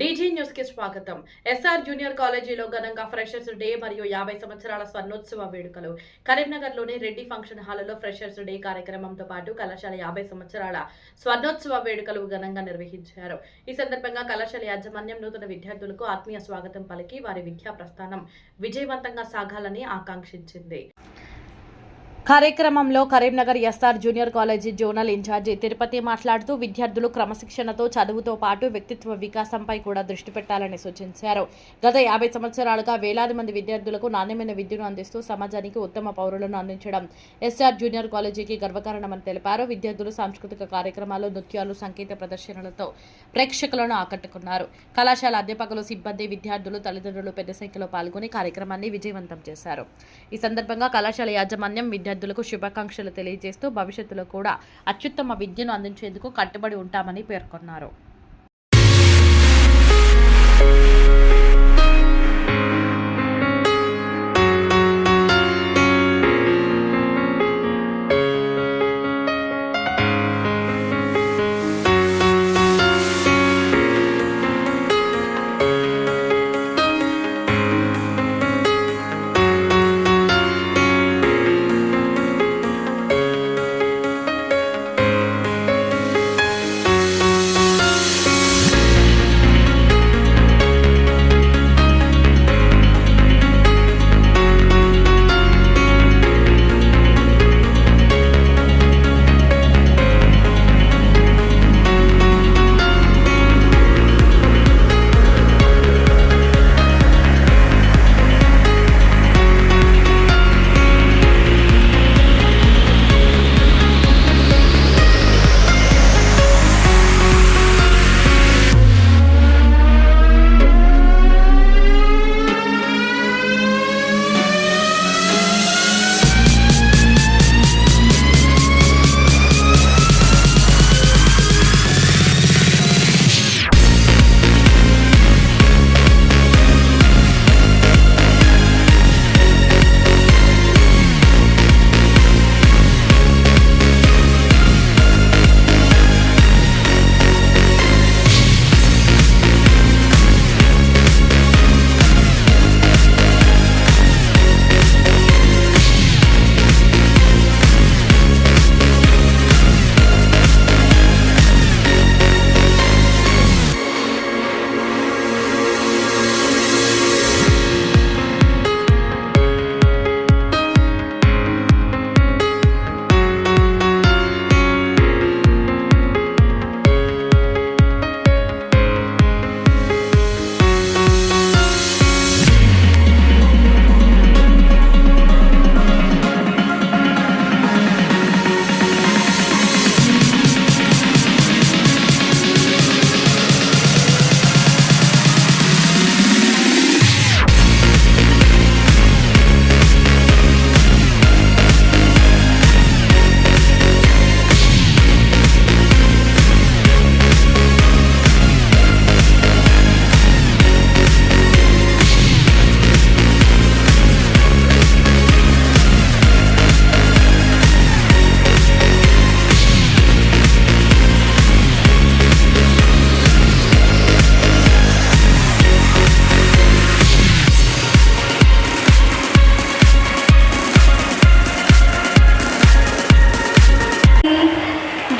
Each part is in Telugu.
డీజీ న్యూస్ కి స్వాగతం. ఎస్ఆర్ జూనియర్ కాలేజీలో ఘనంగా ఫ్రెషర్స్ డే మరియు 50 సంవత్సరాల స్వర్ణోత్సవ వేడుకలు. కరీంనగర్లోని రెడ్డి ఫంక్షన్ హాల్లో ఫ్రెషర్స్ డే కార్యక్రమంతో పాటు కళాశాల 50 సంవత్సరాల స్వర్ణోత్సవ వేడుకలు ఘనంగా నిర్వహించారు. ఈ సందర్భంగా కళాశాల యాజమాన్యం నూతన విద్యార్థులకు ఆత్మీయ స్వాగతం పలికి వారి విద్యా ప్రస్థానం విజయవంతంగా సాగాలని ఆకాంక్షించింది. కార్యక్రమంలో Karimnagar SR junior college zonal incharge Tirupati మాట్లాడుతూ విద్యార్థులు క్రమశిక్షణతో చదువుతో పాటు వ్యక్తిత్వ వికాసంపై కూడా దృష్టి పెట్టాలని సూచించారు. గత 50 సంవత్సరాలుగా వేలాది మంది విద్యార్థులకు నాణ్యమైన విద్యను అందిస్తూ సమాజానికి ఉత్తమ పౌరులను అందించడం ఎస్ఆర్ జూనియర్ కాలేజీకి గర్వకారణమని తెలిపారు. విద్యార్థులు సాంస్కృతిక కార్యక్రమాలు, నృత్యాలు, సంగీత ప్రదర్శనలతో ప్రేక్షకులను ఆకట్టుకున్నారు. కళాశాల అధ్యాపకులు, సిబ్బంది, విద్యార్థులు, తల్లిదండ్రులు పెద్ద సంఖ్యలో పాల్గొని కార్యక్రమాన్ని విజయవంతం చేశారు. ఈ సందర్భంగా కళాశాల యాజమాన్యం విద్యార్థులకు శుభాకాంక్షలు తెలియజేస్తూ భవిష్యత్తులో కూడా అత్యుత్తమ విద్యను అందించేందుకు కట్టుబడి ఉంటామని పేర్కొన్నారు.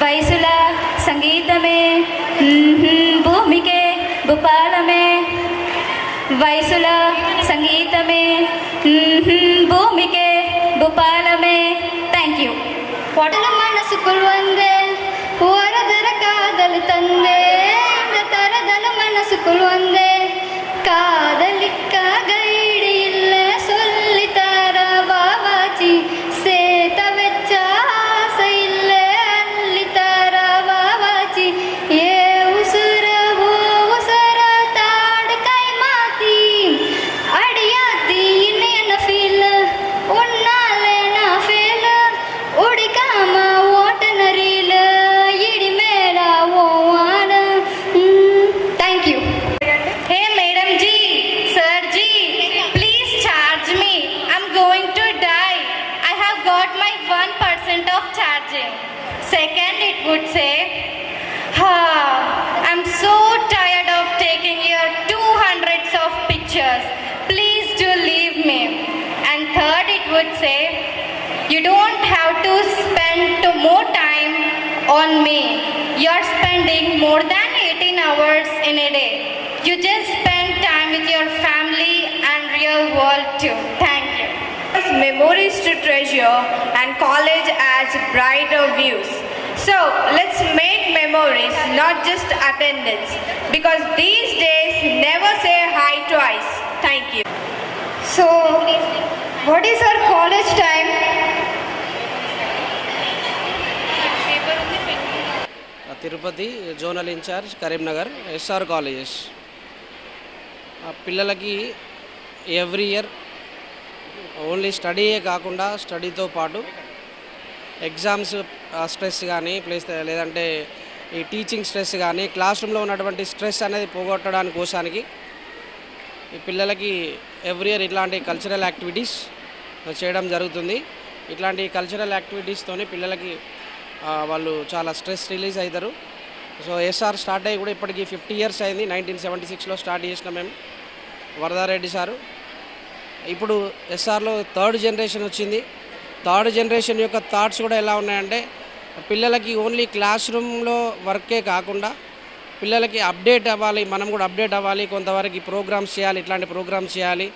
वैसुला संगीत में भूमि के भोपाल में वैसुला संगीत में भूमि के भोपाल में थैंक यू मनसुकुल वंदे वरदर कादल तंदे तरदल मनसुकुल वंदे कादलिक्क गैडी इल्ल सोल्लितार बाबाची सेत वेच्च आसे इल्ल अल्लितार बाबाची ये उसर वो उसर ताड कई माती अडियाती नेन फील उन्नाले ना फेल उडिकाम ओटन रील इडी मेला वो आन thank you on me. You're spending more than 18 hours in a day. You just spend time with your family and real world too. Thank you. Memories to treasure and college has brighter views. So let's make memories, not just attendance, because these days never say hi twice. Thank you. So, what is our college time? Tirupati zonal incharge Karimnagar SR colleges. పిల్లలకి ఎవ్రీ ఇయర్ ఓన్లీ స్టడీయే కాకుండా స్టడీతో పాటు ఎగ్జామ్స్ స్ట్రెస్ కానీ ప్లస్ లేదంటే ఈ టీచింగ్ స్ట్రెస్ కానీ క్లాస్ రూమ్లో ఉన్నటువంటి స్ట్రెస్ అనేది పోగొట్టడానికి కోసానికి ఈ పిల్లలకి ఎవ్రీ ఇయర్ ఇట్లాంటి కల్చరల్ యాక్టివిటీస్ చేయడం జరుగుతుంది. ఇట్లాంటి కల్చరల్ యాక్టివిటీస్తోని పిల్లలకి వాళ్ళు చాలా స్ట్రెస్ రిలీజ్ అవుతారు. సో ఎస్ఆర్ స్టార్ట్ అయ్యి కూడా ఇప్పటికీ 50 years అయింది. 1976లో స్టార్ట్ చేసిన మేము వరదారెడ్డి సారు. ఇప్పుడు ఎస్ఆర్లో 3rd generation వచ్చింది. 3rd generation యొక్క థాట్స్ కూడా ఎలా ఉన్నాయంటే పిల్లలకి ఓన్లీ క్లాస్ రూమ్లో వర్కే కాకుండా పిల్లలకి అప్డేట్ అవ్వాలి, మనం కూడా అప్డేట్ అవ్వాలి, కొంతవరకు ప్రోగ్రామ్స్ చేయాలి, ఇట్లాంటి ప్రోగ్రామ్స్ చేయాలి.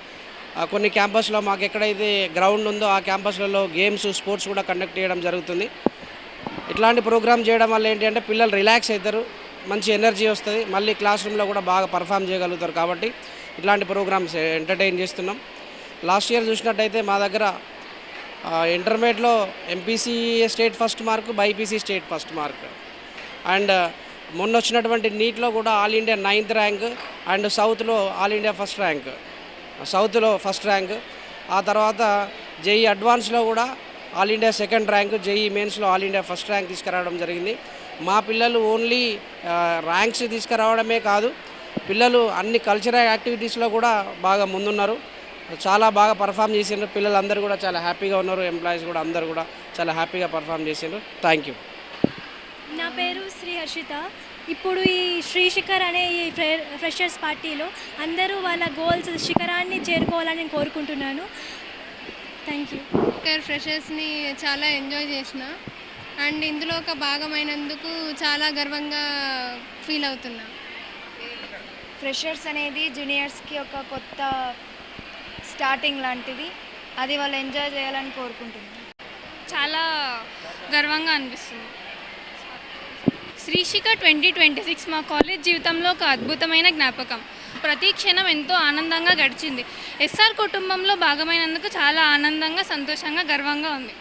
కొన్ని క్యాంపస్లో మాకు ఎక్కడైతే గ్రౌండ్ ఉందో ఆ క్యాంపస్లలో గేమ్స్ స్పోర్ట్స్ కూడా కండక్ట్ చేయడం జరుగుతుంది. ఇట్లాంటి ప్రోగ్రామ్ చేయడం వల్ల ఏంటి అంటే పిల్లలు రిలాక్స్ అవుతారు, మంచి ఎనర్జీ వస్తుంది, మళ్ళీ క్లాస్ రూమ్లో కూడా బాగా పర్ఫామ్ చేయగలుగుతారు. కాబట్టి ఇట్లాంటి ప్రోగ్రామ్స్ ఎంటర్టైన్ చేస్తున్నాం. లాస్ట్ ఇయర్ చూసినట్టయితే మా దగ్గర ఇంటర్మీడియట్లో MPC state first mark, BiPC state first mark, and మొన్న వచ్చినటువంటి నీట్లో కూడా all India 9th rank, and సౌత్లో ఆల్ ఇండియా ఫస్ట్ ర్యాంక్, సౌత్లో ఫస్ట్ ర్యాంక్. ఆ తర్వాత జేఈ అడ్వాన్స్లో కూడా all India 2nd rank, JEE మెయిన్స్లో ఆల్ ఇండియా ఫస్ట్ ర్యాంక్ తీసుకురావడం జరిగింది. మా పిల్లలు ఓన్లీ ర్యాంక్స్ తీసుకురావడమే కాదు, పిల్లలు అన్ని కల్చరల్ యాక్టివిటీస్లో కూడా బాగా ముందున్నారు, చాలా బాగా పర్ఫామ్ చేసిండ్రు. పిల్లలందరూ కూడా చాలా హ్యాపీగా ఉన్నారు, ఎంప్లాయీస్ కూడా అందరూ కూడా చాలా హ్యాపీగా పర్ఫామ్ చేసిండ్రు. Thank you. నా పేరు శ్రీ హర్షిత. ఇప్పుడు ఈ శ్రీ శిఖర్ అనే ఈ ఫ్రెషర్స్ పార్టీలో అందరూ వాళ్ళ గోల్స్ శిఖరాన్ని చేరుకోవాలని నేను కోరుకుంటున్నాను. Thank you. ఫ్రెషర్స్ని చాలా ఎంజాయ్ చేసిన అండ్ ఇందులో ఒక భాగమైనందుకు చాలా గర్వంగా ఫీల్ అవుతున్నా. ఫ్రెషర్స్ అనేది జూనియర్స్కి ఒక కొత్త స్టార్టింగ్ లాంటిది, అది వాళ్ళు ఎంజాయ్ చేయాలని కోరుకుంటున్నాను. చాలా గర్వంగా అనిపిస్తుంది. శ్రీశిఖర్ 2026 మా కాలేజ్ జీవితంలో ఒక అద్భుతమైన జ్ఞాపకం. ప్రతి క్షణం ఎంతో ఆనందంగా గడిచింది. ఎస్ఆర్ కుటుంబంలో భాగమైనందుకు చాలా ఆనందంగా, సంతోషంగా, గర్వంగా ఉంది.